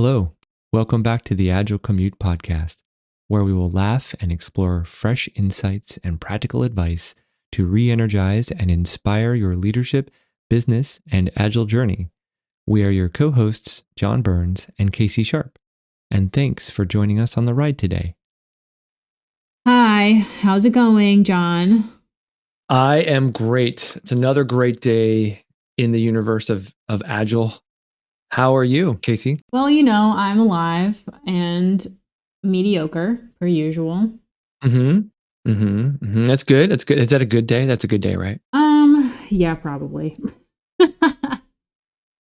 Hello, welcome back to the Agile Commute podcast, where we will laugh and explore fresh insights and practical advice to re energize and inspire your leadership, business, and Agile journey. We are your co hosts, John Burns and Casey Sharp, and thanks for joining us on the ride today. Hi, how's it going, John? I am great. It's another great day in the universe of Agile. How are you, Casey? Well, I'm alive and mediocre per usual. That's good. That's good. Is that a good day? That's a good day, right? Yeah, probably.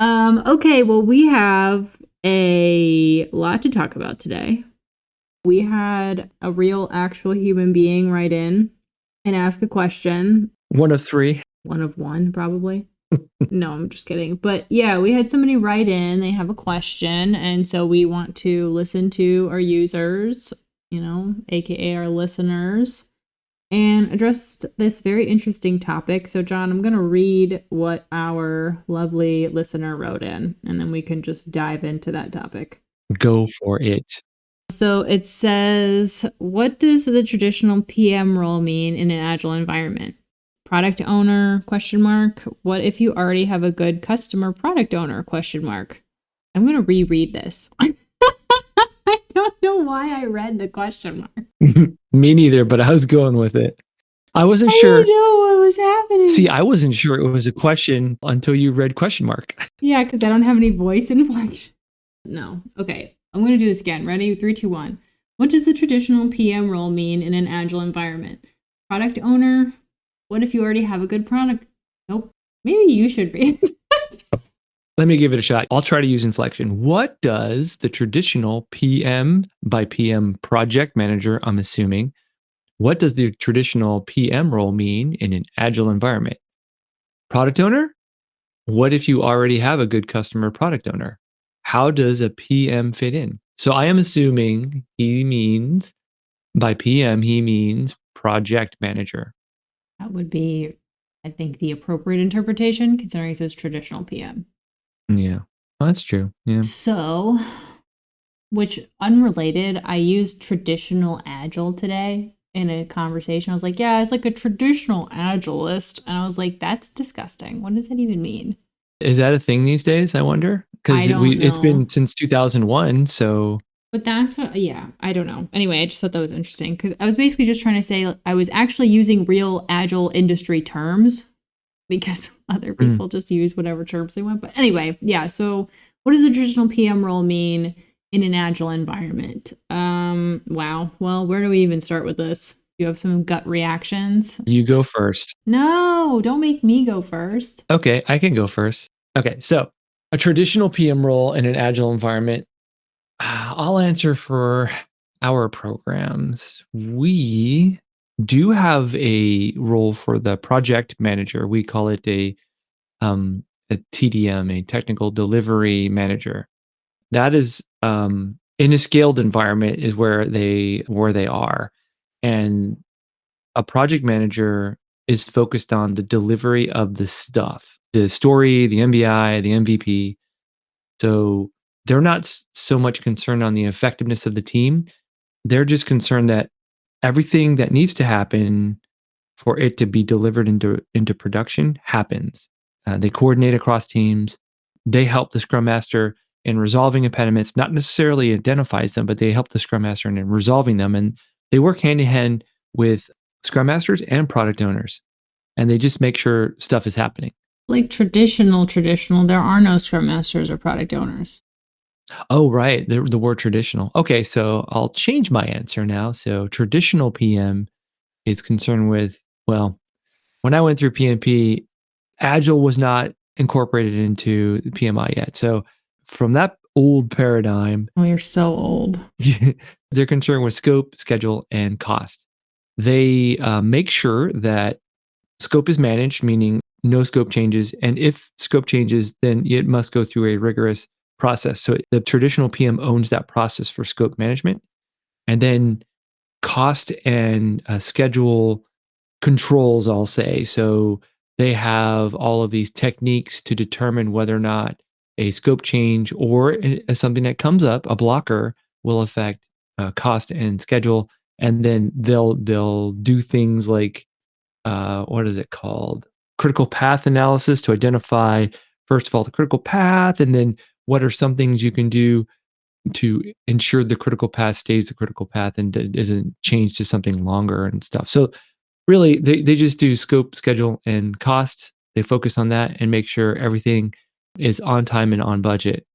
Okay, well, we have a lot to talk about today. We had a real actual human being write in and ask a question. One of three. One of one, probably. No, I'm just kidding. But yeah, we had somebody write in, they have a question, and so we want to listen to our users, aka our listeners, and address this very interesting topic. So, John, I'm going to read what our lovely listener wrote in, and then we can just dive into that topic. Go for it. So it says, what does the traditional PM role mean in an agile environment? Product owner, question mark. What if you already have a good customer product owner, question mark. I'm going to reread this. I don't know why I read the question mark. Me neither, but I was going with it. I wasn't sure. I don't know what was happening. See, I wasn't sure it was a question until you read question mark. Yeah, because I don't have any voice inflection. No. Okay, I'm going to do this again. Ready? 3, 2, 1. What does the traditional PM role mean in an agile environment? Product owner. What if you already have a good product? Nope. Maybe you should read. Let me give it a shot. I'll try to use inflection. What does the traditional PM by PM project manager, I'm assuming, what does the traditional PM role mean in an agile environment? Product owner? What if you already have a good customer product owner? How does a PM fit in? So I am assuming by PM, he means project manager. That would be, I think, the appropriate interpretation, considering it says traditional PM. Yeah, that's true. Yeah. So, which unrelated, I used traditional agile today in a conversation. I was like, yeah, it's like a traditional agilist. And I was like, that's disgusting. What does that even mean? Is that a thing these days? I wonder. Because it's been since 2001. So. But that's what, yeah, I don't know. Anyway, I just thought that was interesting because I was basically just trying to say I was actually using real agile industry terms because other people just use whatever terms they want. But anyway, yeah. So what does the traditional PM role mean in an agile environment? Wow. Well, where do we even start with this? You have some gut reactions? You go first. No, don't make me go first. Okay, I can go first. Okay, so a traditional PM role in an agile environment. I'll answer for our programs. We do have a role for the project manager. We call it a TDM, a technical delivery manager. That is in a scaled environment is where they are, and a project manager is focused on the delivery of the stuff, the story, the MBI, the MVP. So they're not so much concerned on the effectiveness of the team. They're just concerned that everything that needs to happen for it to be delivered into production happens. They coordinate across teams. They help the Scrum Master in resolving impediments, not necessarily identifies them, but they help the Scrum Master in resolving them. And they work hand in hand with Scrum Masters and product owners. And they just make sure stuff is happening. Like traditional, there are no Scrum Masters or product owners. Oh, right. The word traditional. Okay, so I'll change my answer now. So traditional PM is concerned with, well, when I went through PMP, Agile was not incorporated into the PMI yet. So from that old paradigm. Oh, you're so old. They're concerned with scope, schedule, and cost. They make sure that scope is managed, meaning no scope changes. And if scope changes, then it must go through a rigorous process. So the traditional PM owns that process for scope management. And then cost and schedule controls, I'll say. So they have all of these techniques to determine whether or not a scope change or something that comes up, a blocker will affect cost and schedule, and then they'll do things like what is it called? Critical path analysis to identify first of all the critical path, and then what are some things you can do to ensure the critical path stays the critical path and isn't changed to something longer and stuff. So really, they just do scope, schedule, and cost. They focus on that and make sure everything is on time and on budget.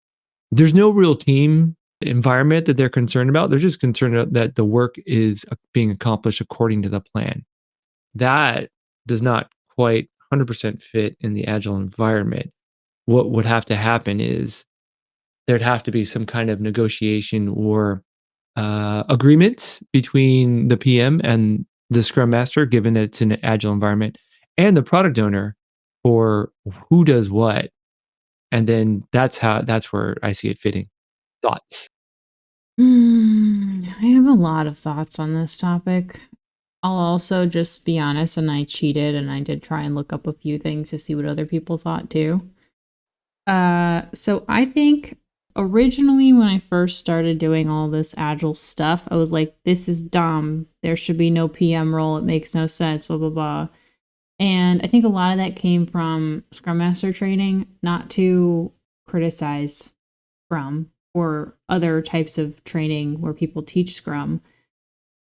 There's no real team environment that they're concerned about. They're just concerned that the work is being accomplished according to the plan. That does not quite 100% fit in the agile environment. What would have to happen is there'd have to be some kind of negotiation or agreement between the PM and the Scrum Master, given that it's an agile environment, and the product owner for who does what. And then that's where I see it fitting. Thoughts? I have a lot of thoughts on this topic. I'll also just be honest, and I cheated and I did try and look up a few things to see what other people thought too. So I think originally when I first started doing all this agile stuff, I was like, this is dumb. There should be no PM role. It makes no sense, blah, blah, blah. And I think a lot of that came from Scrum Master training, not to criticize Scrum or other types of training where people teach Scrum.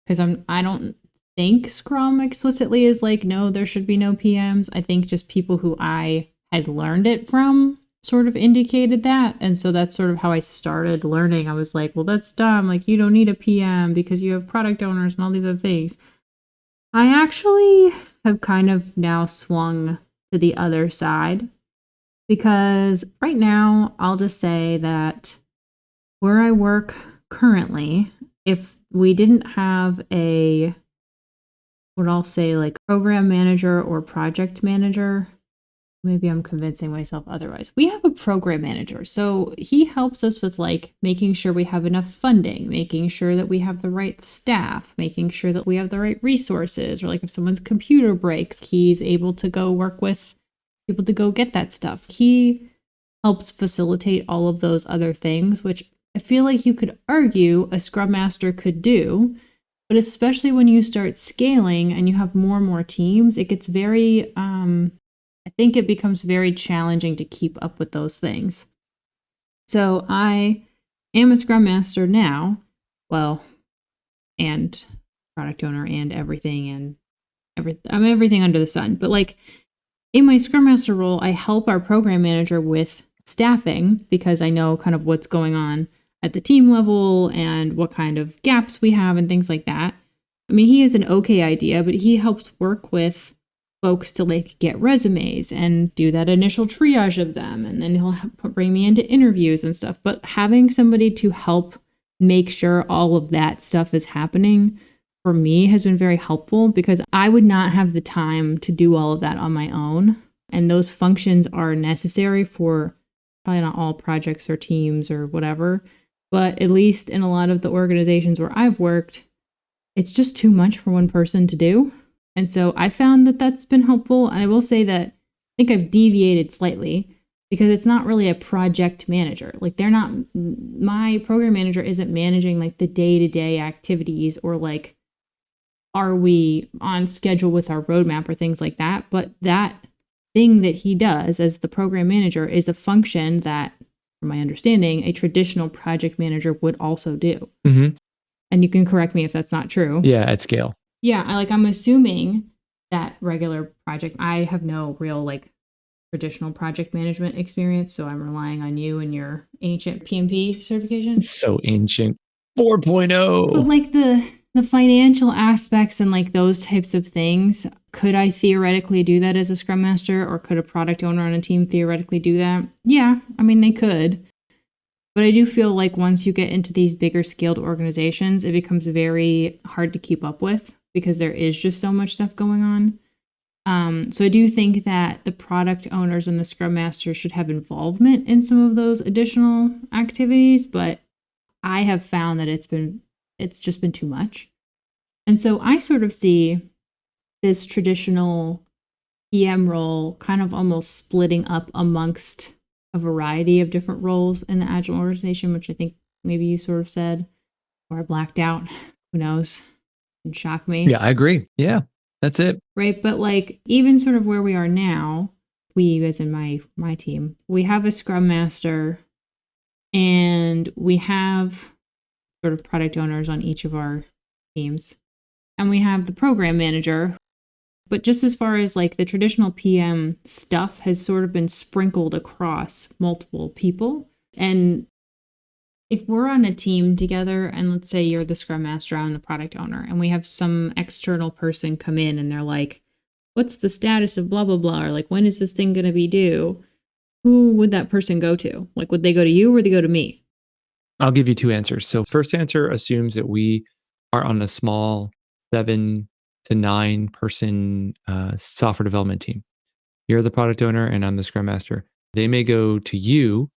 Because I don't think Scrum explicitly is like, no, there should be no PMs. I think just people who I had learned it from sort of indicated that. And so that's sort of how I started learning. I was like, well, that's dumb. Like, you don't need a PM because you have product owners and all these other things. I actually have kind of now swung to the other side because right now I'll just say that where I work currently, if we didn't have a, what I'll say, like program manager or project manager, maybe I'm convincing myself otherwise. We have a program manager. So he helps us with like making sure we have enough funding, making sure that we have the right staff, making sure that we have the right resources, or like if someone's computer breaks, he's able to go work with people to go get that stuff. He helps facilitate all of those other things, which I feel like you could argue a Scrum Master could do. But especially when you start scaling and you have more and more teams, it gets very, I think it becomes very challenging to keep up with those things. So I am a Scrum Master now, well, and product owner and everything, and I'm everything under the sun. But like in my Scrum Master role, I help our program manager with staffing because I know kind of what's going on at the team level and what kind of gaps we have and things like that. I mean, he has an okay idea, but he helps work with folks to like get resumes and do that initial triage of them. And then he'll bring me into interviews and stuff. But having somebody to help make sure all of that stuff is happening for me has been very helpful because I would not have the time to do all of that on my own. And those functions are necessary for probably not all projects or teams or whatever. But at least in a lot of the organizations where I've worked, it's just too much for one person to do. And so I found that that's been helpful. And I will say that I think I've deviated slightly because it's not really a project manager. Like my program manager isn't managing like the day-to-day activities or like, are we on schedule with our roadmap or things like that? But that thing that he does as the program manager is a function that, from my understanding, a traditional project manager would also do. Mm-hmm. And you can correct me if that's not true. Yeah, at scale. Yeah, I'm assuming that regular project, I have no real like traditional project management experience, so I'm relying on you and your ancient PMP certification. It's so ancient. 4.0. But like the financial aspects and like those types of things, could I theoretically do that as a Scrum Master, or could a product owner on a team theoretically do that? Yeah, I mean, they could. But I do feel like once you get into these bigger scaled organizations, it becomes very hard to keep up with because there is just so much stuff going on. So I do think that the product owners and the Scrum Masters should have involvement in some of those additional activities, but I have found that it's just been too much. And so I sort of see this traditional PM role kind of almost splitting up amongst a variety of different roles in the Agile organization, which I think maybe you sort of said, or I blacked out. Who knows? It'd shock me. Yeah, I agree. Yeah, that's it. Right. But like even sort of where we are now, we as in my team, we have a scrum master and we have sort of product owners on each of our teams. And we have the program manager. But just as far as like the traditional PM stuff has sort of been sprinkled across multiple people. And if we're on a team together, and let's say you're the scrum master, I'm the product owner, and we have some external person come in and they're like, what's the status of blah, blah, blah? Or like, when is this thing going to be due? Who would that person go to? Like, would they go to you or would they go to me? I'll give you two answers. So first answer assumes that we are on a small 7 to 9 person software development team. You're the product owner and I'm the scrum master. They may go to you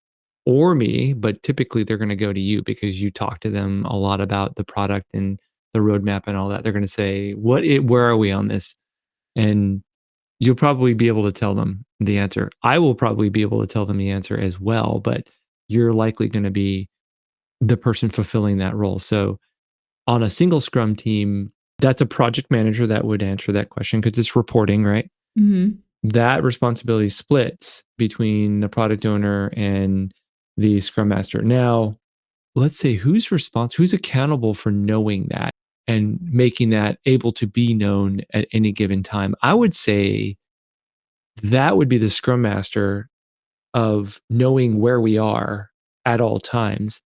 or me, but typically they're going to go to you because you talk to them a lot about the product and the roadmap and all that. They're going to say, where are we on this? And you'll probably be able to tell them the answer. I will probably be able to tell them the answer as well, but you're likely going to be the person fulfilling that role. So on a single scrum team, that's a project manager that would answer that question because it's reporting, right? Mm-hmm. That responsibility splits between the product owner and the scrum master. Now, let's say who's accountable for knowing that and making that able to be known at any given time. I would say that would be the scrum master of knowing where we are at all times.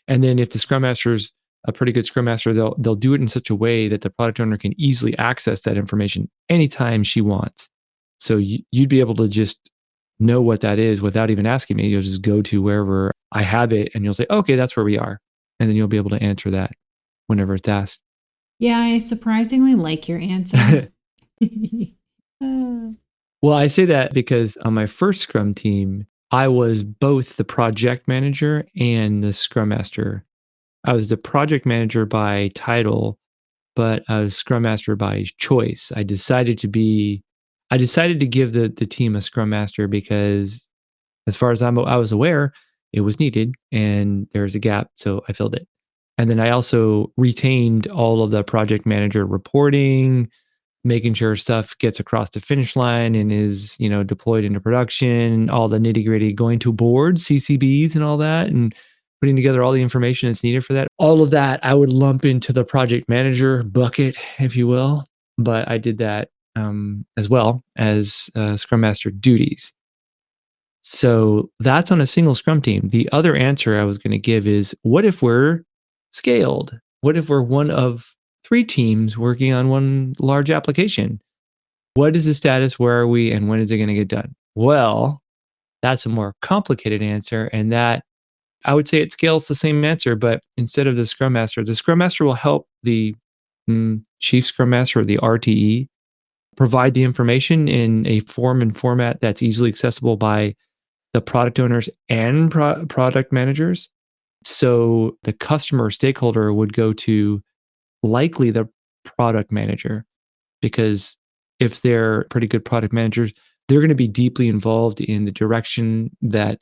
And then if the scrum master's a pretty good scrum master, they'll do it in such a way that the product owner can easily access that information anytime she wants. So you'd be able to just know what that is without even asking me. You'll just go to wherever I have it and you'll say, okay, that's where we are. And then you'll be able to answer that whenever it's asked. Yeah, I surprisingly like your answer. Well, I say that because on my first Scrum team, I was both the project manager and the Scrum Master. I was the project manager by title, but I was Scrum Master by choice. I decided to give the team a Scrum Master because, as far as I was aware, it was needed and there was a gap, so I filled it. And then I also retained all of the project manager reporting, making sure stuff gets across the finish line and is, deployed into production, all the nitty-gritty, going to boards, CCBs and all that, and putting together all the information that's needed for that. All of that I would lump into the project manager bucket, if you will. But I did that as well as Scrum Master duties. So that's on a single Scrum team. The other answer I was going to give is, what if we're scaled? What if we're one of 3 teams working on one large application? What is the status? Where are we? And when is it going to get done? Well, that's a more complicated answer. And that I would say it scales the same answer, but instead of the Scrum Master will help the Chief Scrum Master or the RTE provide the information in a form and format that's easily accessible by the product owners and product managers. So the customer stakeholder would go to likely the product manager, because if they're pretty good product managers, they're going to be deeply involved in the direction that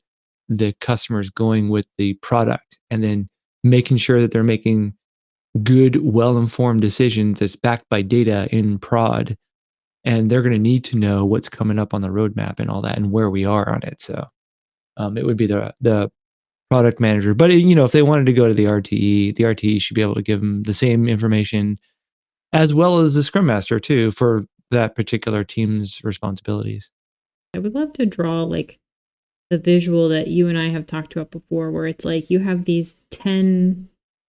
the customer is going with the product, and then making sure that they're making good, well-informed decisions that's backed by data in prod. And they're going to need to know what's coming up on the roadmap and all that and where we are on it. So it would be the product manager. But if they wanted to go to the RTE should be able to give them the same information as well as the Scrum Master too for that particular team's responsibilities. I would love to draw like the visual that you and I have talked about before, where it's like you have these 10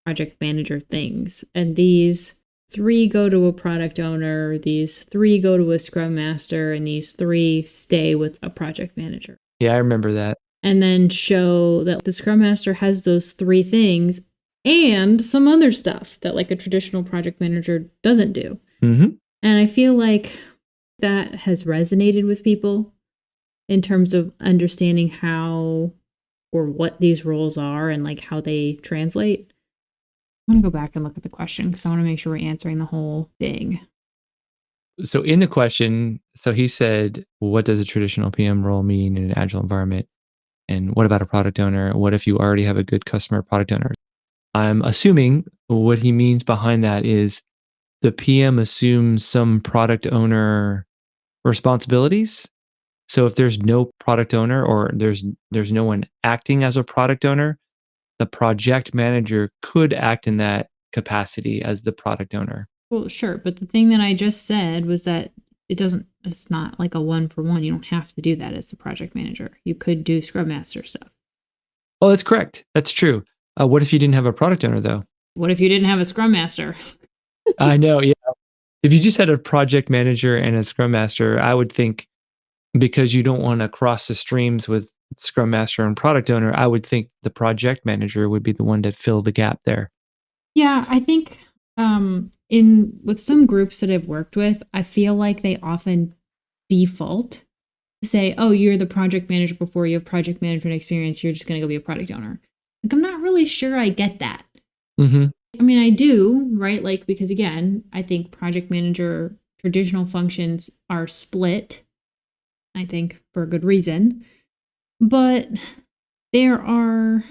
project manager things, and these 3 go to a product owner, these 3 go to a scrum master, and these 3 stay with a project manager. Yeah, I remember that. And then show that the scrum master has those 3 things and some other stuff that like a traditional project manager doesn't do. Mm-hmm. And I feel like that has resonated with people in terms of understanding how or what these roles are and like how they translate. I'm going to go back and look at the question because I want to make sure we're answering the whole thing. So in the question, he said, what does a traditional PM role mean in an agile environment? And what about a product owner? What if you already have a good customer product owner? I'm assuming what he means behind that is the PM assumes some product owner responsibilities. So if there's no product owner or there's no one acting as a product owner, the project manager could act in that capacity as the product owner. Well, sure, but the thing that I just said was that it's not like a one for one. You don't have to do that as the project manager. You could do Scrum Master stuff. Oh, that's correct. That's true. What if you didn't have a product owner though? What if you didn't have a Scrum Master? I know, yeah. If you just had a project manager and a scrum master, I would think because you don't want to cross the streams with scrum master and product owner, I would think the project manager would be the one to fill the gap there. Yeah, I think in with some groups that I've worked with, I feel like they often default to say, "Oh, you're the project manager before you have project management experience. You're just going to go be a product owner." Like I'm not really sure I get that. Mm-hmm. I mean, I do, right? Like because again, I think project manager traditional functions are split. I think for a good reason. But there are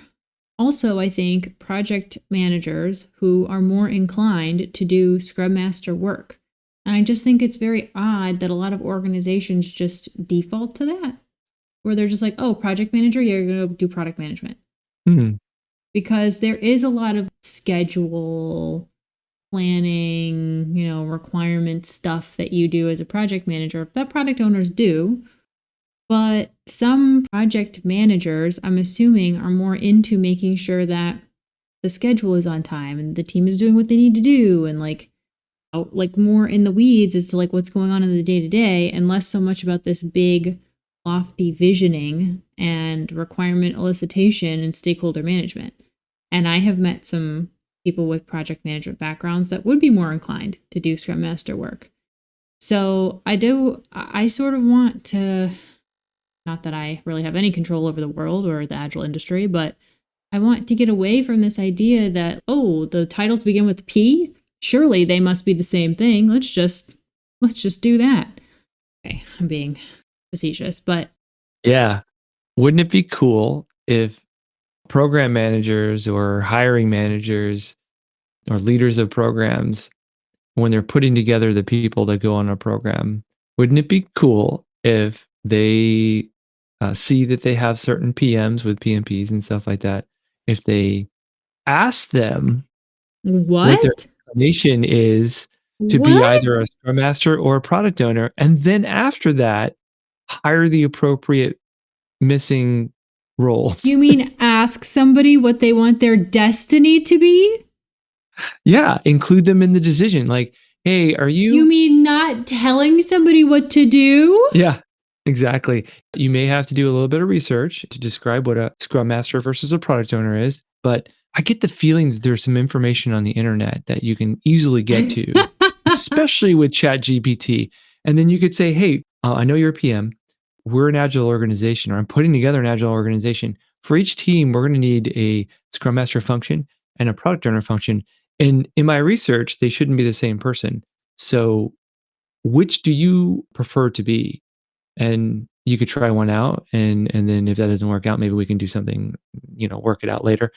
also, I think, project managers who are more inclined to do Scrum Master work. And I just think it's very odd that a lot of organizations just default to that, where they're just like, oh, project manager, yeah, you're going to do product management. Mm-hmm. Because there is a lot of schedule planning, requirement stuff that you do as a project manager that product owners do. But some project managers, I'm assuming, are more into making sure that the schedule is on time and the team is doing what they need to do and like more in the weeds as to like what's going on in the day to day and less so much about this big lofty visioning and requirement elicitation and stakeholder management. And I have met some people with project management backgrounds that would be more inclined to do Scrum Master work. So I sort of want to, not that I really have any control over the world or the Agile industry, but I want to get away from this idea that, oh, the titles begin with P. Surely they must be the same thing. Let's just do that. Okay, I'm being facetious, but Yeah. Wouldn't it be cool if program managers or hiring managers or leaders of programs, when they're putting together the people that go on a program, wouldn't it be cool if they see that they have certain PMs with PMPs and stuff like that? If they ask them what their what? inclination is to be What? either a scrum master or a product owner, and then after that, hire the appropriate missing roles. You mean ask somebody what they want their destiny to be? Yeah, include them in the decision. Like, hey, are You you? mean not telling somebody what to do? Yeah, exactly. You may have to do a little bit of research to describe what a scrum master versus a product owner is, but I get the feeling that there's some information on the internet that you can easily get to, especially with ChatGPT. And then you could say, hey, I know you're a PM. We're an agile organization, or I'm putting together an agile organization. For each team, we're going to need a scrum master function and a product owner function. And in my research, they shouldn't be the same person. So, which do you prefer to be? And you could try one out, and then if that doesn't work out, maybe we can do something, work it out later.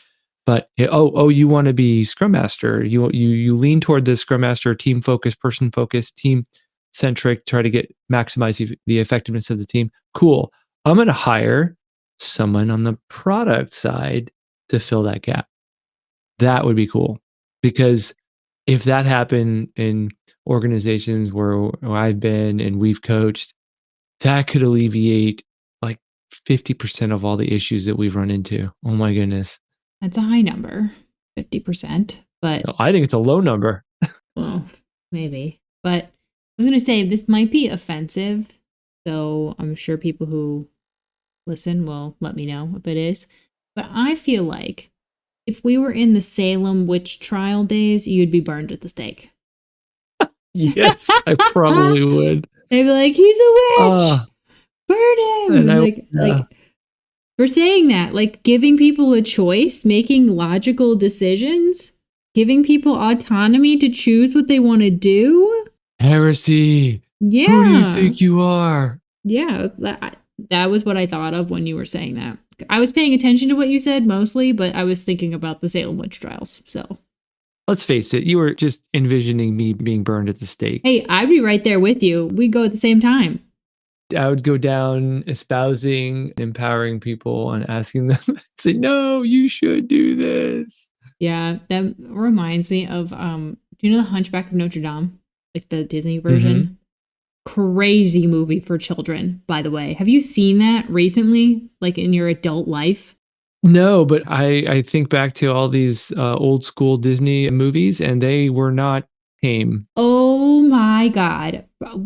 But you want to be scrum master. You lean toward the scrum master, team focused, person focused, team centric, try to maximize the effectiveness of the team. Cool. I'm going to hire someone on the product side to fill that gap. That would be cool, because if that happened in organizations where I've been and we've coached, that could alleviate like 50% of all the issues that we've run into. Oh my goodness. That's a high number, 50%, but No, I think it's a low number. well, maybe. But I was going to say this might be offensive, so I'm sure people who listen will let me know if it is. But I feel like if we were in the Salem witch trial days, you'd be burned at the stake. Yes, I probably would. They'd be like, "He's a witch, Uh, burn him!" and And I, like, yeah. for saying that, like giving people a choice, making logical decisions, giving people autonomy to choose what they want to do. Heresy. Who do you Yeah. think you are? Yeah. That was what I thought of when you were saying that. I was paying attention to what you said mostly, but I was thinking about the Salem witch trials. So, Let's face it, you were just envisioning me being burned at the stake. hey, I'd be right there with you. We'd go at the same time. I would go down espousing, empowering people, and asking them, say, no, you should do this. Yeah, that reminds me of do you know the Hunchback of Notre Dame? Like the Disney Mm-hmm. version? Crazy movie for children, by the way. Have you seen that recently, like in your adult life? No, but I think back to all these old school Disney movies, and they were not tame. Oh my god. I could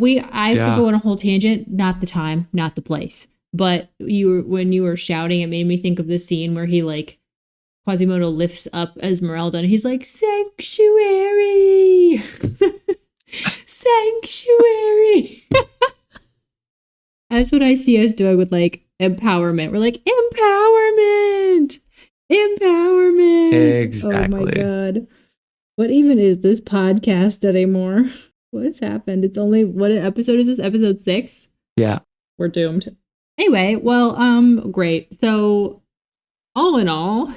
Yeah. go on a whole tangent, not the time, not the place. But when you were shouting, it made me think of the scene where he like Quasimodo lifts up Esmeralda and he's like, Sanctuary. Sanctuary. That's what I see us doing with like empowerment. We're like, empowerment. Empowerment. Oh my Exactly. god. What even is this podcast anymore? What's happened? It's only what episode is this? Episode 6? Yeah. We're doomed. Anyway, well, great. So all in all,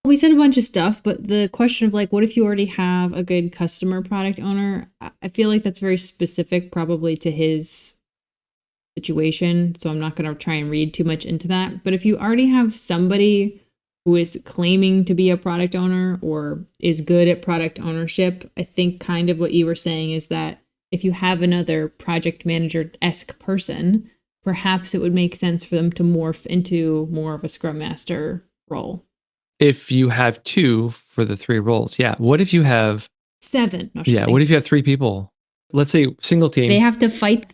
we said a bunch of stuff, but the question of like, what if you already have a good customer product owner? I feel like that's very specific, probably to his situation. So I'm not going to try and read too much into that. But if you already have somebody who is claiming to be a product owner or is good at product ownership, I think kind of what you were saying is that if you have another project manager-esque person, perhaps it would make sense for them to morph into more of a scrum master role. If you have 2 for the 3 roles, yeah. What if you have 7. No, just Yeah, what kidding. if you have 3 people? Let's say single They team. have to fight.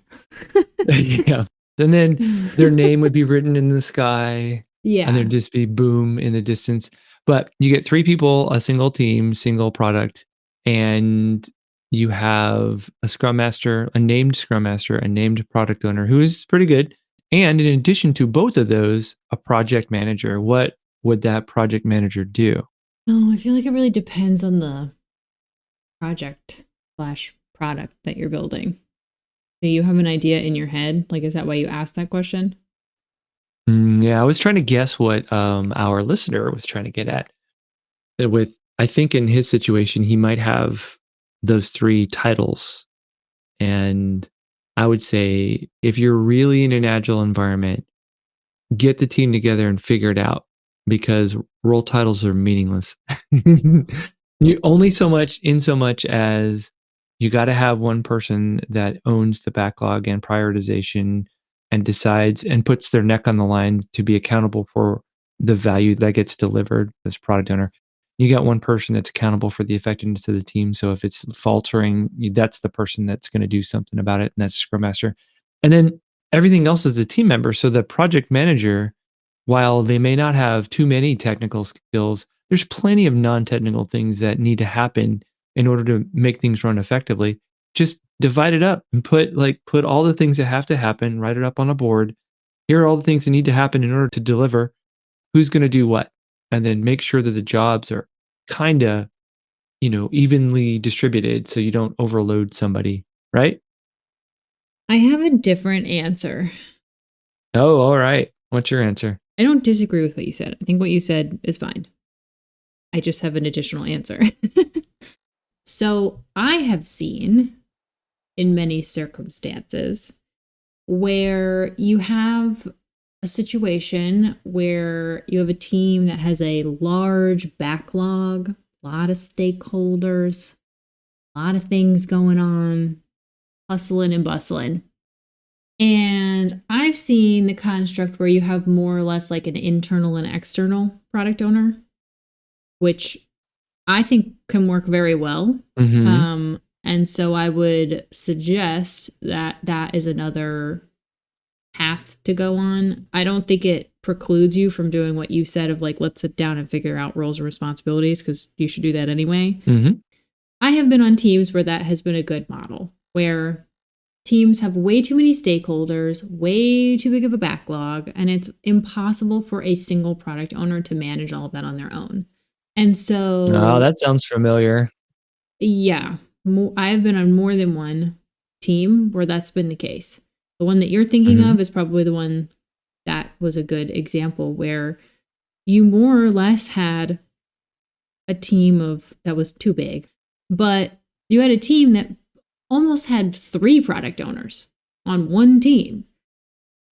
Yeah. And then their name would be written in the sky, and Yeah. there'd just be boom in the distance. But you get 3 people, a single team, single product, and you have a scrum master, a named scrum master, a named product owner who is pretty good. And in addition to both of those, a project manager. What would that project manager do? No, I feel like it really depends on the project slash product that you're building. Do you have an idea in your head? Like, is that why you asked that question? Yeah, I was trying to guess what our listener was trying to get at. With I think in his situation, he might have those 3 titles. And I would say if you're really in an agile environment, get the team together and figure it out because role titles are meaningless. You only so much as you got to have one person that owns the backlog and prioritization and decides and puts their neck on the line to be accountable for the value that gets delivered as product owner. You got one person that's accountable for the effectiveness of the team. So if it's faltering, that's the person that's going to do something about it, and that's Scrum Master. And then everything else is the team member. So the project manager, while they may not have too many technical skills, there's plenty of non-technical things that need to happen in order to make things run effectively. Just divide it up and put all the things that have to happen, write it up on a board. Here are all the things that need to happen in order to deliver. Who's going to do what? And then make sure that the jobs are kind of, evenly distributed so you don't overload somebody, right? I have a different answer. Oh, all right. What's your answer? I don't disagree with what you said. I think what you said is fine. I just have an additional answer. So I have seen in many circumstances where you have a situation where you have a team that has a large backlog, a lot of stakeholders, a lot of things going on, hustling and bustling. And I've seen the construct where you have more or less like an internal and external product owner, which I think can work very well. Mm-hmm. And so I would suggest that that is another path to go on. I don't think it precludes you from doing what you said of like, let's sit down and figure out roles and responsibilities because you should do that anyway. Mm-hmm. I have been on teams where that has been a good model, where teams have way too many stakeholders, way too big of a backlog, and it's impossible for a single product owner to manage all of that on their own. And Oh, so, that sounds familiar. yeah, I've been on more than one team where that's been the case. The one that you're thinking Mm-hmm. of is probably the one that was a good example where you more or less had a team of that was too big, but you had a team that almost had 3 product owners on one team.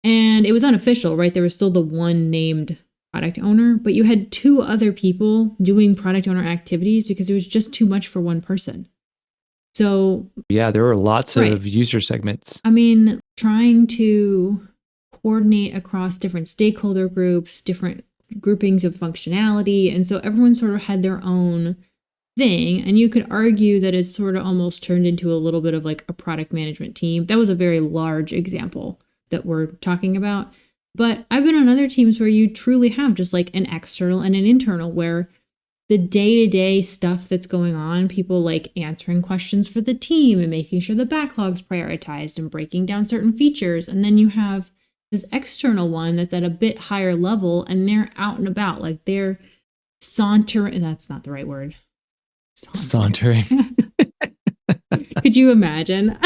And it was unofficial, right? There was still the one named product owner, but you had 2 other people doing product owner activities because it was just too much for one person. So, Yeah, there were lots right. of user segments. I mean, trying to coordinate across different stakeholder groups, different groupings of functionality. And so everyone sort of had their own thing. And you could argue that it's sort of almost turned into a little bit of like a product management team. That was a very large example that we're talking about. But I've been on other teams where you truly have just like an external and an internal, where the day-to-day stuff that's going on, people like answering questions for the team and making sure the backlog's prioritized and breaking down certain features. And then you have this external one that's at a bit higher level and they're out and about, like they're sauntering. That's not the right word. Sauntering. Could you imagine?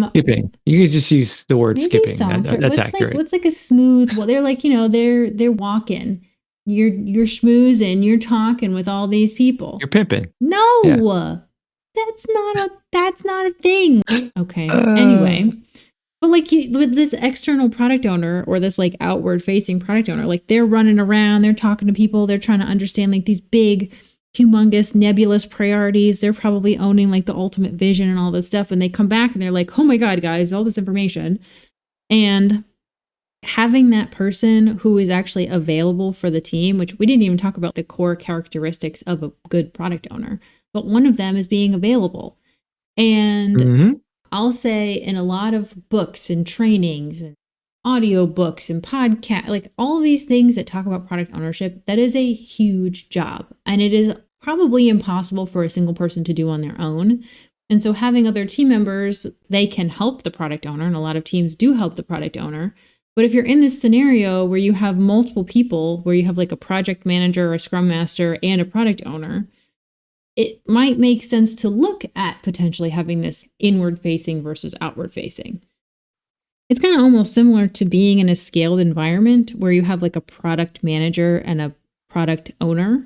Skipping. You could just use the word Maybe skipping. saunter. That's accurate. What's like a smooth? Well, they're like, they're walking. You're schmoozing. You're talking with all these people. You're pimping. No, Yeah. that's not a thing. Okay. Anyway, but like with this external product owner or this like outward facing product owner, like they're running around, they're talking to people, they're trying to understand like these big, humongous, nebulous priorities. They're probably owning like the ultimate vision and all this stuff. And they come back and they're like, oh my God, guys, all this information. And having that person who is actually available for the team, which we didn't even talk about the core characteristics of a good product owner, but one of them is being available. And I'll say in a lot of books and trainings and audio books and podcast, like all these things that talk about product ownership, that is a huge job. And it is probably impossible for a single person to do on their own. And so having other team members, they can help the product owner. And a lot of teams do help the product owner. But if you're in this scenario where you have multiple people, where you have like a project manager, a scrum master, and a product owner, it might make sense to look at potentially having this inward facing versus outward facing. It's kind of almost similar to being in a scaled environment where you have like a product manager and a product owner.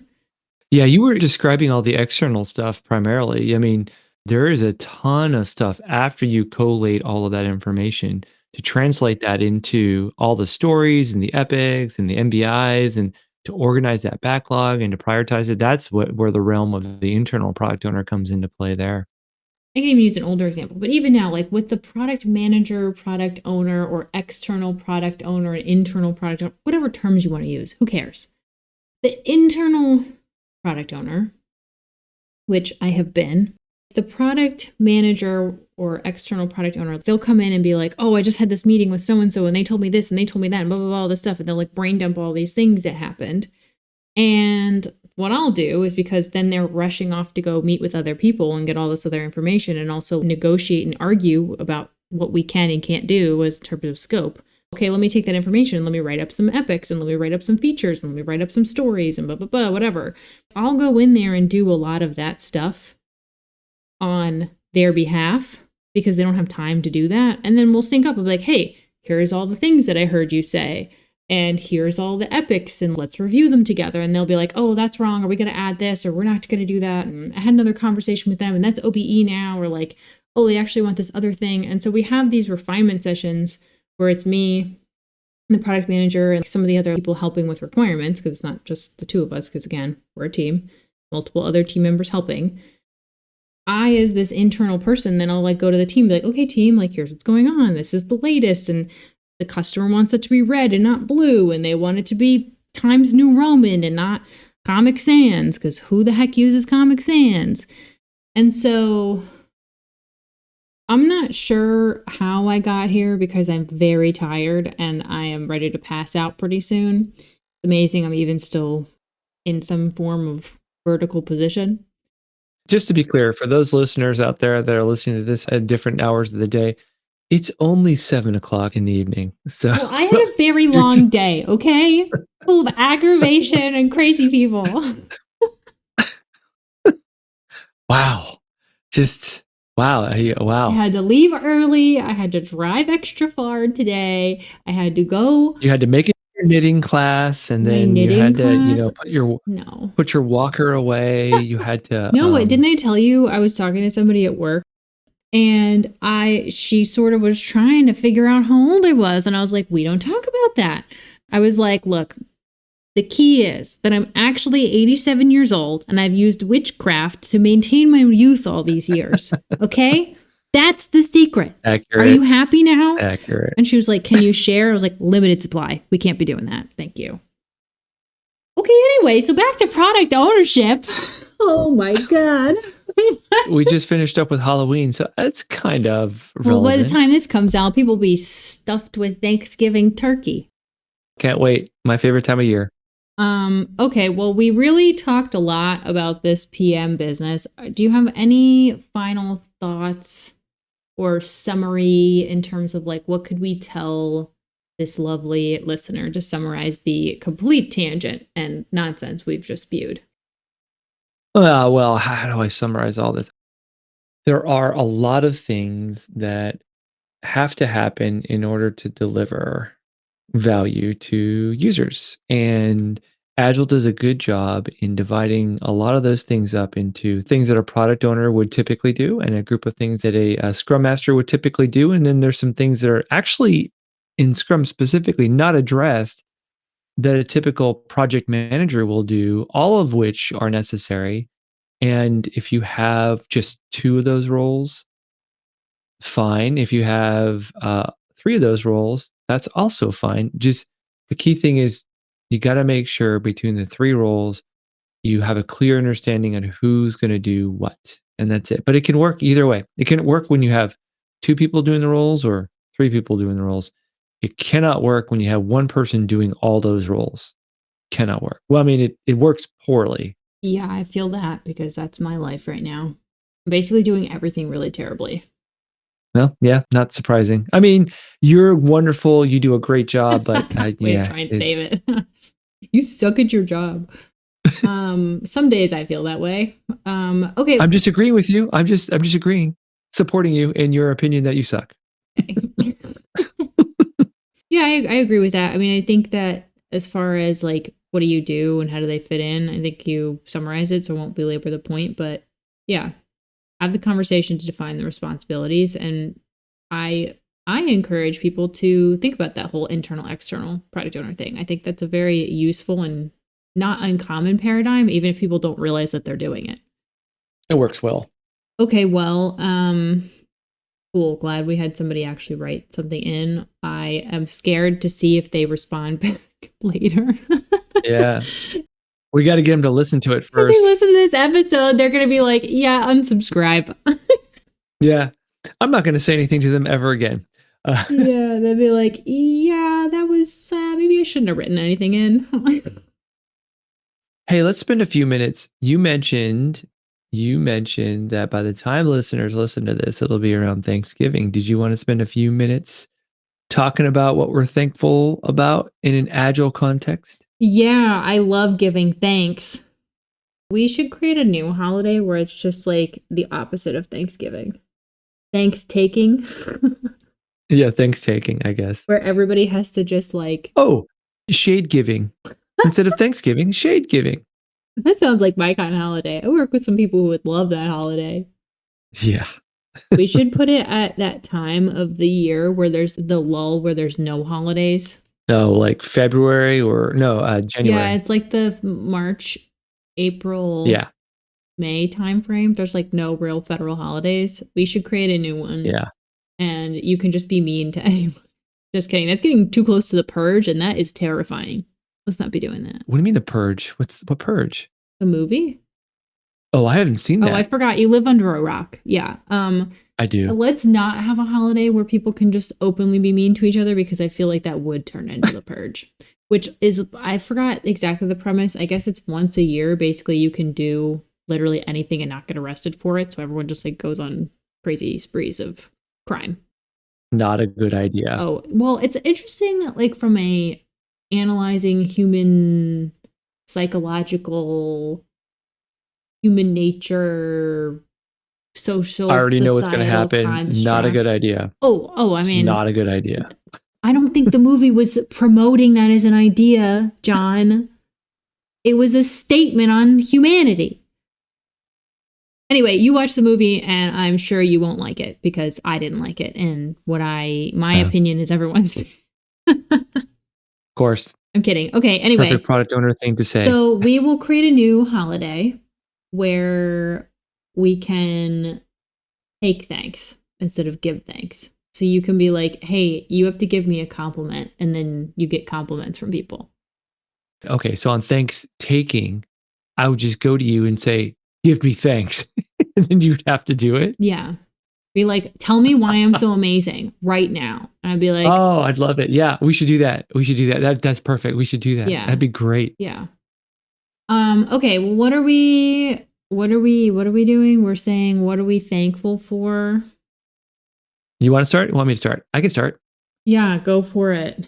Yeah, you were describing all the external stuff primarily. I mean, there is a ton of stuff after you collate all of that information to translate that into all the stories and the epics and the MBIs and to organize that backlog and to prioritize it. That's where the realm of the internal product owner comes into play there. I can even use an older example, but even now, like with the product manager, product owner, or external product owner, and internal product owner, whatever terms you want to use, who cares? The internal product owner, which I have been, the product manager or external product owner, they'll come in and be like, oh, I just had this meeting with so-and-so and they told me this and they told me that and blah, blah, blah, all this stuff. And they'll like brain dump all these things that happened. And what I'll do is, because then they're rushing off to go meet with other people and get all this other information and also negotiate and argue about what we can and can't do as in terms of scope. Okay, let me take that information and let me write up some epics and let me write up some features and let me write up some stories and blah, blah, blah, whatever. I'll go in there and do a lot of that stuff on their behalf because they don't have time to do that. And then we'll sync up of like, hey, here's all the things that I heard you say. And here's all the epics and let's review them together. And they'll be like, oh, that's wrong. Are we going to add this? Or we're not going to do that. And I had another conversation with them and that's OBE now. Or like, oh, they actually want this other thing. And so we have these refinement sessions where it's me, the product manager, and some of the other people helping with requirements, because it's not just the 2 of us, because again, we're a team, multiple other team members helping. I, as this internal person, then I'll like go to the team, be like, okay, team, like here's what's going on. This is the latest. And the customer wants it to be red and not blue. And they want it to be Times New Roman and not Comic Sans, because who the heck uses Comic Sans? And so I'm not sure how I got here because I'm very tired and I am ready to pass out pretty soon. It's amazing I'm even still in some form of vertical position. Just to be clear, for those listeners out there that are listening to this at different hours of the day, it's only 7:00 in the evening. So Well, I had a very long day, okay? Full of aggravation and crazy people. Wow. Just Wow. I Wow. had to leave early. I had to drive extra far today. I had to go You had to make it your knitting class, and my then you knitting had to, class. No. put your walker away. You had to, No, what didn't I tell you? I was talking to somebody at work and she sort of was trying to figure out how old I was. And I was like, we don't talk about that. I was like, look, the key is that I'm actually 87 years old and I've used witchcraft to maintain my youth all these years. Okay? That's the secret. Are you accurate, happy now? accurate. And she was like, can you share? I was like, limited supply. We can't be doing that. Thank you. Okay, anyway, so back to product ownership. Oh my God. We just finished up with Halloween, so that's kind of Well, by the relevant. time this comes out, people will be stuffed with Thanksgiving turkey. Can't wait. My favorite time of year. Okay, well, we really talked a lot about this PM business. Do you have any final thoughts or summary in terms of like what could we tell this lovely listener to summarize the complete tangent and nonsense we've just spewed? Well, how do I summarize all this? There are a lot of things that have to happen in order to deliver value to users. And Agile does a good job in dividing a lot of those things up into things that a product owner would typically do and a group of things that a Scrum Master would typically do. And then there's some things that are actually in Scrum specifically not addressed that a typical project manager will do, all of which are necessary. And if you have just two of those roles, fine. If you have three of those roles, that's also fine. Just the key thing is you got to make sure between the three roles, you have a clear understanding on who's going to do what. And that's it. But it can work either way. It can work when you have two people doing the roles or three people doing the roles. It cannot work when you have one person doing all those roles. Cannot work. Well, I mean, it works poorly. Yeah, I feel that because that's my life right now. I'm basically doing everything really terribly. Well, yeah, not surprising. I mean, you're wonderful. You do a great job, but Way to yeah, try and save it's. it. You suck at your job. Some days I feel that way. Okay. I'm just agreeing with you. I'm just agreeing, supporting you in your opinion that you suck. Yeah, I agree with that. I mean, I think that as far as like what do you do and how do they fit in, I think you summarize it, so I won't belabor the point. But yeah, have the conversation to define the responsibilities, and I I encourage people to think about that whole internal external product owner thing. I think that's a very useful and not uncommon paradigm, even if people don't realize that they're doing it. It works well. Okay, well, cool. Glad we had somebody actually write something in. I am scared to see if they respond back later. Yeah, we got to get them to listen to it If they first. listen to this episode, they're going to be like, yeah, unsubscribe. Yeah, I'm not going to say anything to them ever again. Uh, Yeah, they'll be like, yeah, that was, maybe I shouldn't have written anything in. hey, let's spend a few minutes. You mentioned that by the time listeners listen to this, it'll be around Thanksgiving. Did you want to spend a few minutes talking about what we're thankful about in an agile context? Yeah, I love giving thanks. We should create a new holiday where it's just like the opposite of Thanksgiving. Thanks taking, Yeah, thanks taking, I guess. where everybody has to just like, Oh, shade giving. Instead of Thanksgiving, shade giving. that sounds like my kind of holiday. I work with some people who would love that holiday. Yeah. We should put it at that time of the year where there's the lull, where there's no holidays. No, like February or no, Yeah, January. it's like the March, April, Yeah. May timeframe. There's like no real federal holidays. We should create a new one, Yeah. and you can just be mean to anyone. Just kidding. That's getting too close to the purge, and that is terrifying. Let's not be doing that. What do you mean the purge? What purge? A movie? Oh, I haven't seen Oh, I that. forgot. You live under a rock. Yeah. I do. Let's not have a holiday where people can just openly be mean to each other because I feel like that would turn into the purge. Which is, I forgot exactly the premise. I guess it's once a year. Basically, you can do literally anything and not get arrested for it. So everyone just like goes on crazy sprees of crime. Not a good idea. Oh, well, it's interesting, like from a analyzing human psychological, human nature I social already know what's gonna societal happen. Not a good constructs. idea. Oh, I It's mean, not a good idea. I don't think the movie was promoting that as an idea, John. It was a statement on humanity. Anyway, you watch the movie and I'm sure you won't like it because I didn't like it. And my Yeah, of opinion is everyone's. course. I'm kidding. Okay, Perfect anyway, product owner thing to say. so we will create a new holiday where we can take thanks instead of give thanks. So you can be like, hey, you have to give me a compliment, and then you get compliments from people. Okay, so on thanks taking, I would just go to you and say, "Give me thanks," and then you'd have to do it. Yeah. Be like, tell me why I'm so amazing right now. And I'd be like, Oh, I'd love it. Yeah, we should do that. We should do that. That's perfect. We should do that. yeah, That'd be great. yeah. Okay, well, what are we doing? We're saying what are we thankful for? You want to start? You want me to start? I can start. Yeah, go for it.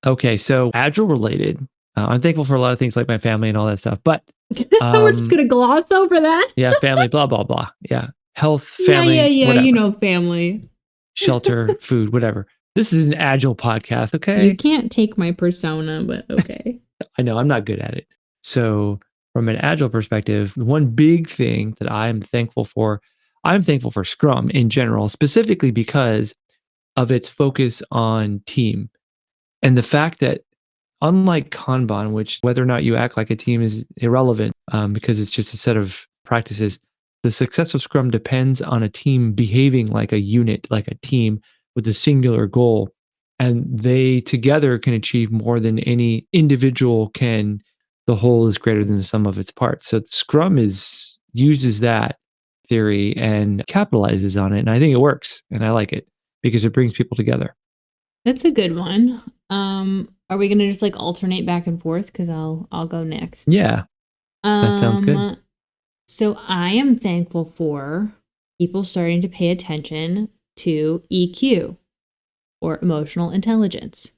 Okay, so Agile related. I'm thankful for a lot of things like my family and all that stuff. But We're just um, gonna gloss over that. yeah, family, blah blah blah. Yeah, health, Yeah, family, you whatever, know family. shelter, food, whatever. This is an Agile podcast. You Okay, can't take my persona, but okay. I know I'm not good at it. So, from an Agile perspective, one big thing that I'm thankful for Scrum in general, specifically because of its focus on team and the fact that, unlike Kanban, which whether or not you act like a team is irrelevant because it's just a set of practices, the success of Scrum depends on a team behaving like a unit, like a team with a singular goal. And they together can achieve more than any individual can. The whole is greater than the sum of its parts. So Scrum uses that theory and capitalizes on it. And I think it works. And I like it because it brings people together. That's a good one. Are we gonna just like alternate back and forth? Because I'll go next. Yeah, that sounds good. Um, so I am thankful for people starting to pay attention to EQ or emotional intelligence.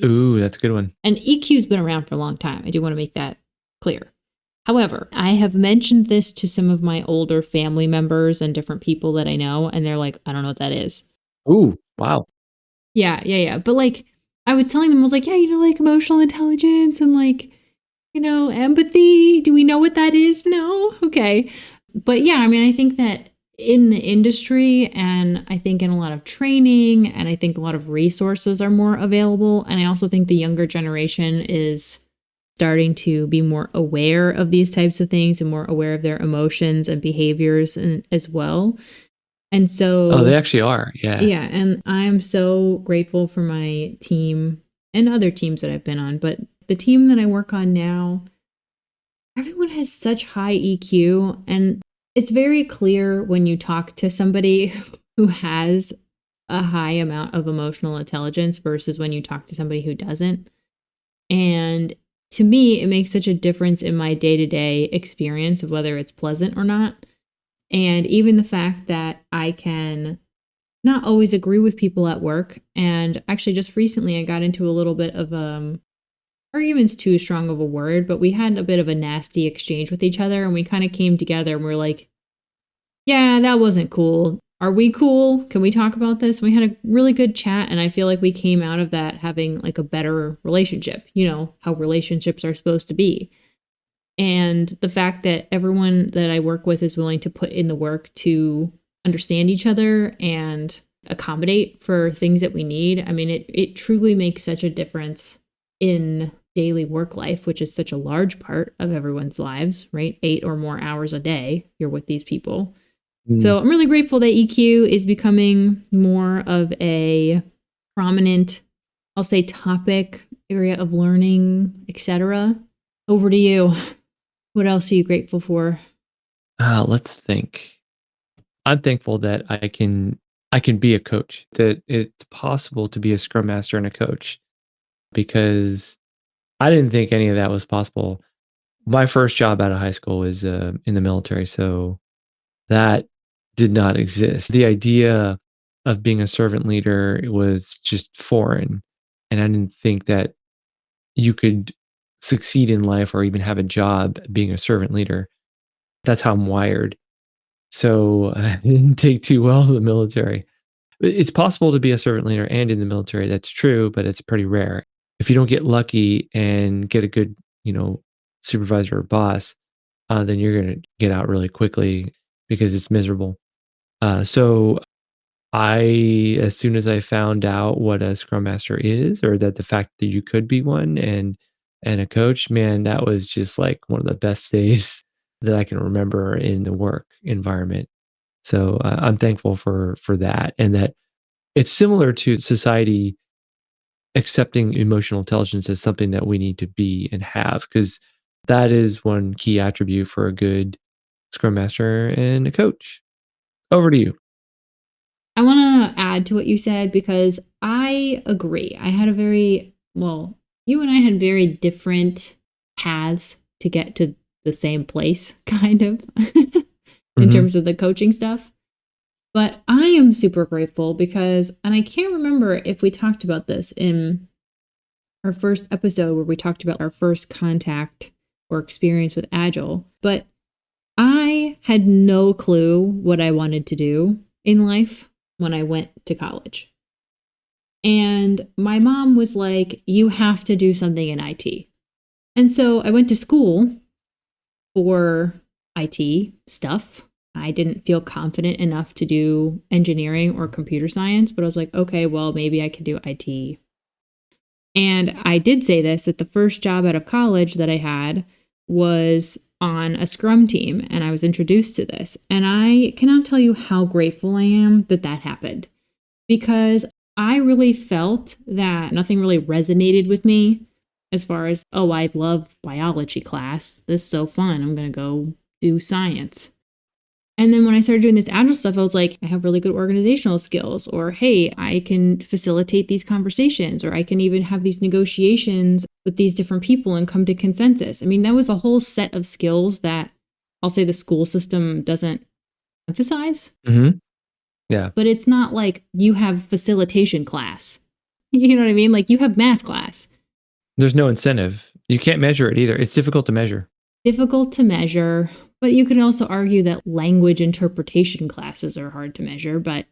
Ooh, that's a good one. And EQ's been around for a long time. I do want to make that clear. However, I have mentioned this to some of my older family members and different people that I know, and they're like, I don't know what that is. Ooh, wow. Yeah. But like, I was telling them, I was like, yeah, like emotional intelligence and like, empathy. Do we know what that is? No? Okay. But yeah, I mean, I think that in the industry and I think in a lot of training and I think a lot of resources are more available. And I also think the younger generation is starting to be more aware of these types of things and more aware of their emotions and behaviors as well. And Oh, they so, actually are. Yeah. yeah, and I'm so grateful for my team and other teams that I've been on, but the team that I work on now, everyone has such high EQ, and it's very clear when you talk to somebody who has a high amount of emotional intelligence versus when you talk to somebody who doesn't. And to me, it makes such a difference in my day to day experience of whether it's pleasant or not. And even the fact that I can not always agree with people at work. And actually, just recently, I got into a little bit of argument's too strong of a word, but we had a bit of a nasty exchange with each other, and we kind of came together and we're like, yeah, that wasn't cool. Are we cool? Can we talk about this? And we had a really good chat, and I feel like we came out of that having like a better relationship. You know how relationships are supposed to be. And the fact that everyone that I work with is willing to put in the work to understand each other and accommodate for things that we need. I mean, it truly makes such a difference in daily work life, which is such a large part of everyone's lives, right? 8 or more hours a day, you're with these people. Mm. So I'm really grateful that EQ is becoming more of a prominent, I'll say, topic, area of learning, etc. Over to you. What else are you grateful for? Let's think. I'm thankful that I can be a coach. That it's possible to be a scrum master and a coach because I didn't think any of that was possible. My first job out of high school was in the military, so that did not exist. The idea of being a servant leader was just foreign, and I didn't think that you could succeed in life or even have a job being a servant leader. That's how I'm wired. So I didn't take too well to the military. It's possible to be a servant leader and in the military. That's true, but it's pretty rare. If you don't get lucky and get a good, you know, supervisor or boss, then you're going to get out really quickly because it's miserable. So as soon as I found out what a scrum master is, or that the fact that you could be one and a coach, man, that was just like one of the best days that I can remember in the work environment. So I'm thankful for that, and that it's similar to society accepting emotional intelligence as something that we need to be and have, because that is one key attribute for a good scrum master and a coach. Over to you. I want to add to what you said because I agree. I had a very, well, you and I had very different paths to get to the same place, kind of, in Hmm. terms of the coaching stuff. But I am super grateful because, and I can't remember if we talked about this in our first episode where we talked about our first contact or experience with Agile, but I had no clue what I wanted to do in life when I went to college. And my mom was like, you have to do something in IT. And so I went to school for IT stuff. I didn't feel confident enough to do engineering or computer science, but I was like, okay, well, maybe I could do IT. And I did say this that the first job out of college that I had was on a scrum team, and I was introduced to this. And I cannot tell you how grateful I am that that happened because I really felt that nothing really resonated with me as far as, oh, I love biology class. This is so fun. I'm going to go do science. And then when I started doing this agile stuff, I was like, I have really good organizational skills, or hey, I can facilitate these conversations, or I can even have these negotiations with these different people and come to consensus. I mean, that was a whole set of skills that I'll say the school system doesn't emphasize, Hmm. Yeah. but it's not like you have facilitation class. You know what I mean? Like you have math class. There's no incentive. You can't measure it either. It's difficult to measure. Difficult to measure, but you can also argue that language interpretation classes are hard to measure, but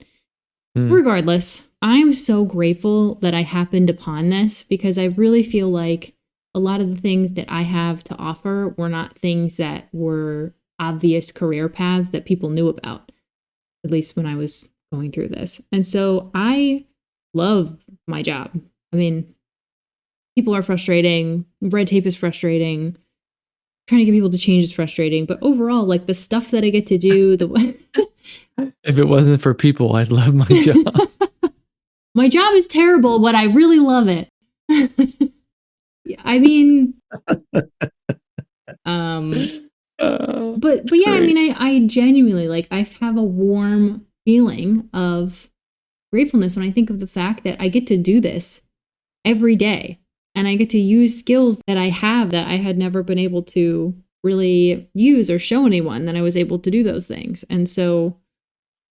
Mm. regardless, I'm so grateful that I happened upon this because I really feel like a lot of the things that I have to offer were not things that were obvious career paths that people knew about, at least when I was going through this. And so I love my job. I mean, people are frustrating, red tape is frustrating, trying to get people to change is frustrating, but overall, like the stuff that I get to do, the If it wasn't for people, I'd love my job. my job is terrible, but I really love it. I mean, um, That's but yeah, I great. mean, I genuinely like I have a warm feeling of gratefulness when I think of the fact that I get to do this every day, and I get to use skills that I have that I had never been able to really use or show anyone that I was able to do those things, and so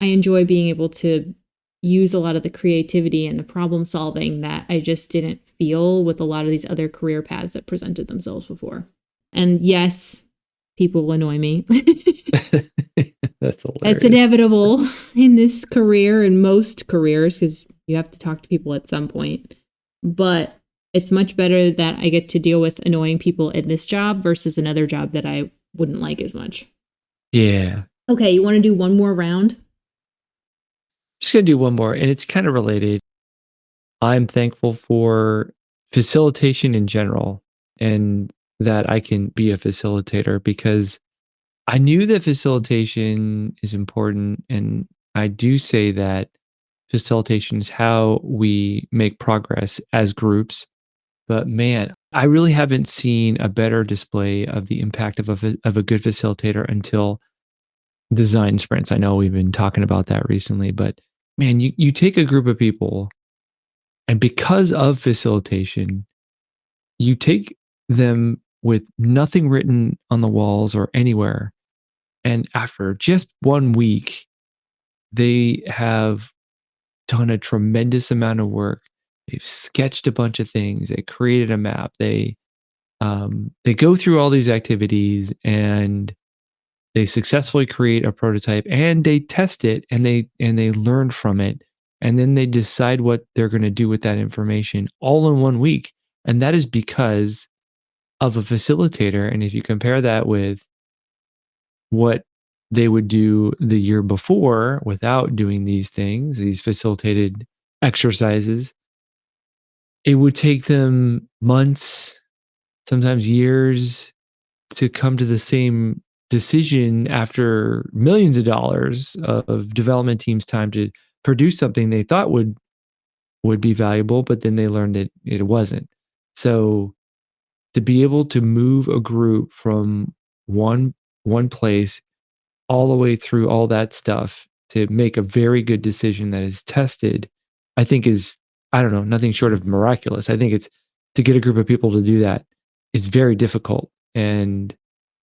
I enjoy being able to use a lot of the creativity and the problem solving that I just didn't feel with a lot of these other career paths that presented themselves before. And yes, people will annoy me. That's That's hilarious. inevitable in this career and most careers because you have to talk to people at some point. But it's much better that I get to deal with annoying people in this job versus another job that I wouldn't like as much. Yeah. Okay, you want to do one more round? Just gonna do one more, and it's kind of related. I'm thankful for facilitation in general and that I can be a facilitator because I knew that facilitation is important. And I do say that facilitation is how we make progress as groups. But man, I really haven't seen a better display of the impact of of a good facilitator until design sprints. I know we've been talking about that recently, but man, you take a group of people, and because of facilitation, you take them with nothing written on the walls or anywhere. And after just 1 week, they have done a tremendous amount of work. They've sketched a bunch of things. They created a map. They go through all these activities, and they successfully create a prototype and they test it and they learn from it and then they decide what they're going to do with that information all in 1 week. And that is because of a facilitator. And if you compare that with what they would do the year before without doing these things, these facilitated exercises, it would take them months, sometimes years to come to the same decision after millions of dollars of development teams' time to produce something they thought would be valuable, but then they learned that it wasn't. So to be able to move a group from one one place all the way through all that stuff to make a very good decision that is tested, I think is, I don't know, nothing short of miraculous. I think it's to get a group of people to do that is very difficult. And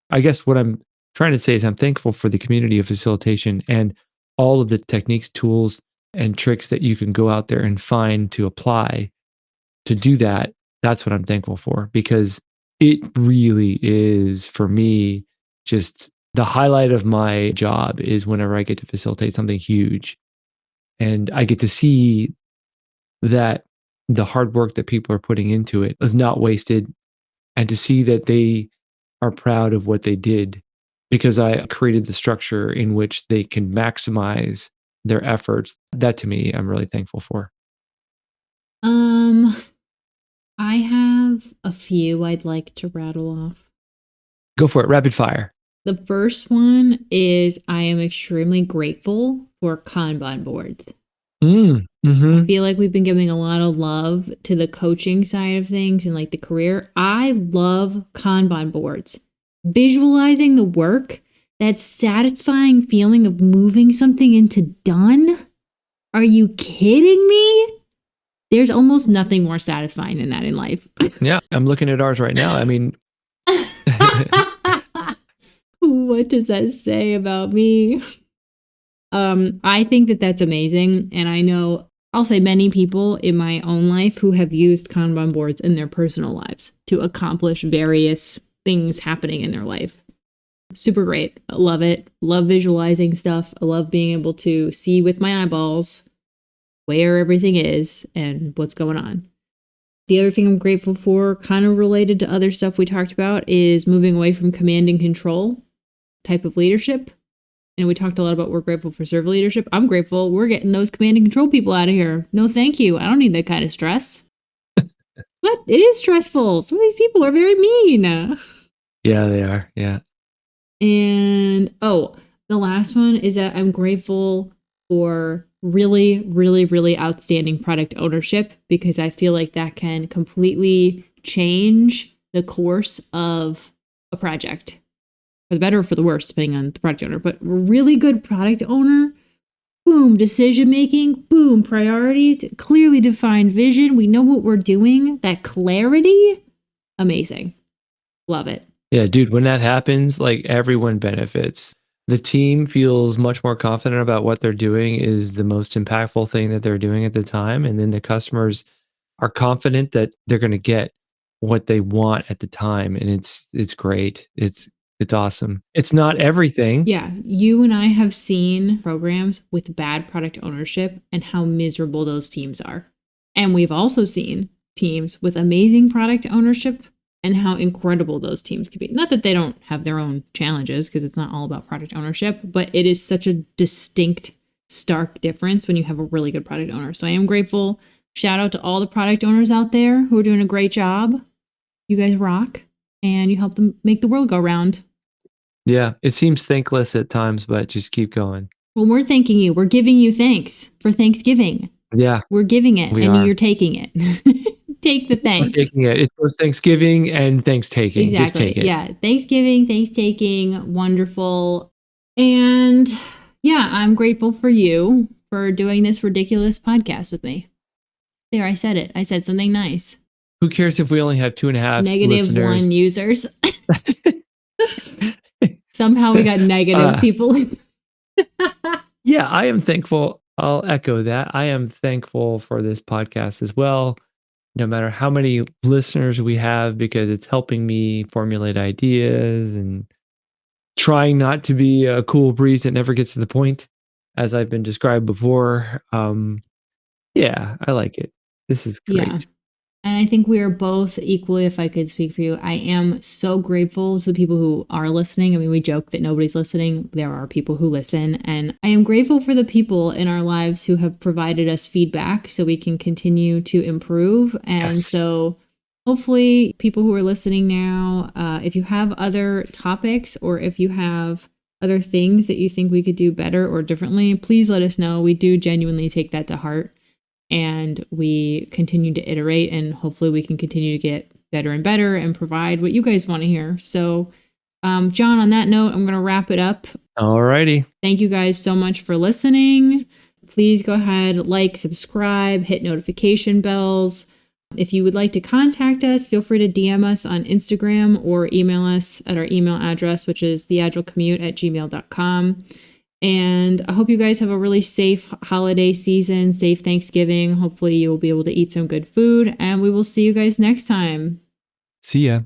I guess what I'm trying to say is I'm thankful for the community of facilitation and all of the techniques, tools, and tricks that you can go out there and find to apply to do that. That's what I'm thankful for because it really is for me just the highlight of my job is whenever I get to facilitate something huge and I get to see that the hard work that people are putting into it is not wasted and to see that they are proud of what they did because I created the structure in which they can maximize their efforts. That to me, I'm really thankful for. Um, I have a few I'd like to rattle off. Go for it, rapid fire. The first one is I am extremely grateful for Kanban boards. I Mm-hmm. feel like we've been giving a lot of love to the coaching side of things and like the career. I love Kanban boards. Visualizing the work, that satisfying feeling of moving something into done. Are you kidding me? There's almost nothing more satisfying than that in life. Yeah, I'm looking at ours right now. I mean, What does that say about me? I think that that's amazing. And I know I'll say many people in my own life who have used Kanban boards in their personal lives to accomplish various things happening in their life. Super great. I love it. Love visualizing stuff. I love being able to see with my eyeballs where everything is and what's going on. The other thing I'm grateful for, kind of related to other stuff we talked about, is moving away from command and control type of leadership. And we talked a lot about we're grateful for servant leadership. I'm grateful we're getting those command and control people out of here. No, thank you. I don't need that kind of stress. But it is stressful. Some of these people are very mean. yeah, they are. Yeah. And the last one is that I'm grateful for really, really, really outstanding product ownership because I feel like that can completely change the course of a project for the better or for the worse, depending on the product owner. But really good product owner, boom, decision making, boom, priorities, clearly defined vision. We know what we're doing. That clarity, amazing. Love it. Yeah, dude, when that happens, like everyone benefits. The team feels much more confident about what they're doing is the most impactful thing that they're doing at the time. And then the customers are confident that they're going to get what they want at the time. And it's great. It's awesome. It's not everything. Yeah, you and I have seen programs with bad product ownership and how miserable those teams are. And we've also seen teams with amazing product ownership and how incredible those teams can be. Not that they don't have their own challenges, because it's not all about product ownership, but it is such a distinct, stark difference when you have a really good product owner. So I am grateful. Shout out to all the product owners out there who are doing a great job. You guys rock, and you help them make the world go round. Yeah, it seems thankless at times, but just keep going. Well, we're thanking you. We're giving you thanks for Thanksgiving. Yeah, We're giving it, we and are. you're taking it. Take the We're thanks. taking it. It's both Thanksgiving and thanks taking. Just Exactly. take it. Yeah. Thanksgiving, thanks taking, wonderful. And yeah, I'm grateful for you for doing this ridiculous podcast with me. There, I said it. I said something nice. Who cares if we only have 2.5 Negative listeners? 1 users. Somehow we got negative people. Yeah, I am thankful. I'll echo that. I am thankful for this podcast as well, no matter how many listeners we have, because it's helping me formulate ideas and trying not to be a cool breeze that never gets to the point, as I've been described before. Yeah, I like it. This is Yeah. great. And I think we are both equally, if I could speak for you, I am so grateful to the people who are listening. I mean, we joke that nobody's listening. There are people who listen. And I am grateful for the people in our lives who have provided us feedback so we can continue to improve. And Yes. so hopefully, people who are listening now, if you have other topics or if you have other things that you think we could do better or differently, please let us know. We do genuinely take that to heart, and we continue to iterate, and hopefully we can continue to get better and better and provide what you guys want to hear. So, John, on that note, I'm going to wrap it up. Alrighty. Thank you guys so much for listening. Please go ahead, like, subscribe, hit notification bells. If you would like to contact us, feel free to DM us on Instagram or email us at our email address, which is theagilecommute@gmail.com. And I hope you guys have a really safe holiday season, safe Thanksgiving. Hopefully, you will be able to eat some good food, and we will see you guys next time. See ya.